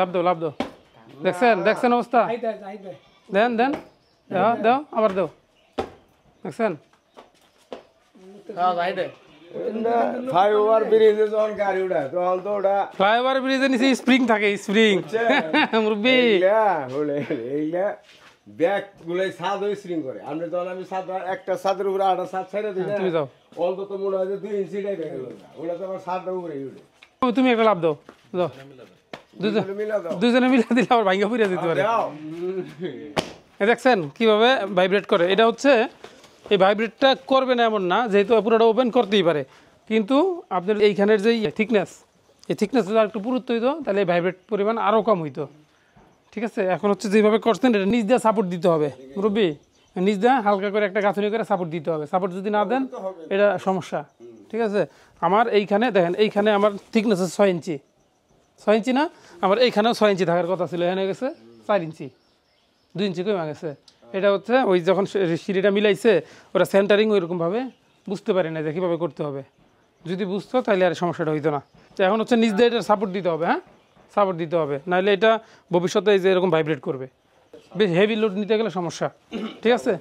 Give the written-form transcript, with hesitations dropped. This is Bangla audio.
লাভ দাও লাভ দাও দেখছেন দেখছেন অবস্থা দেন দেন দাও দাও আবার দাও দেখছেন ফ্লাইওভার ব্রিজে যখন গাড়ি উঠায় তখন তো ওটা ফ্লাইওভার ব্রিজে নিচে স্প্রিং থাকে স্প্রিং মুরব্বি এইগুলা ব্যাগ গুলাই ছাদ হয়ে স্প্রিং করে আমি তখন আমি ছাদ একটা ছাদের উপরে আটা ছাদ ছেড়ে দিই তুমি যাও অন্তত মনে হয় যে 2 ইঞ্চি টাইপের ওটা তো আমার ছাদটা উপরে উঠে তুমি একটা লাভ দাও দাও দুজনে মিলে দিলে আবার ভাঙ্গা ফুরিয়ে যেতে পারে দেখছেন কিভাবে ভাইব্রেট করে এটা হচ্ছে এই ভাইব্রেটটা করবে না এমন না যেহেতু পুরোটা ওপেন করতেই পারে কিন্তু আপনার এইখানের যে থিকনেস এই থিকনেস যদি একটু পুরুত্ব হইতো তাহলে এই ভাইব্রেট পরিমাণ আরও কম হইতো ঠিক আছে এখন হচ্ছে যেভাবে করছেন এটা নিচ দিয়ে সাপোর্ট দিতে হবে মুরব্বি নিচ দিয়ে হালকা করে একটা গাঁথনি করে সাপোর্ট দিতে হবে সাপোর্ট যদি না দেন এটা সমস্যা ঠিক আছে আমার এইখানে দেখেন এইখানে আমার থিকনেস আছে 6 ইঞ্চি 6 ইঞ্চি না আমার এইখানেও 6 ইঞ্চি থাকার কথা ছিল এখানে গেছে 4 ইঞ্চি 2 ইঞ্চি কমে গেছে এটা হচ্ছে ওই যখন সিঁড়িটা মিলাইছে ওরা সেন্টারিং ওইরকমভাবে বুঝতে পারে না যে কীভাবে করতে হবে যদি বুঝতো তাহলে আর সমস্যাটা হইতো না তো এখন হচ্ছে নিজ দিয়ে এটা সাপোর্ট দিতে হবে হ্যাঁ সাপোর্ট দিতে হবে নাহলে এটা ভবিষ্যতে এই যে এরকম ভাইব্রেট করবে বেশ হেভি লোড নিতে গেলে সমস্যা ঠিক আছে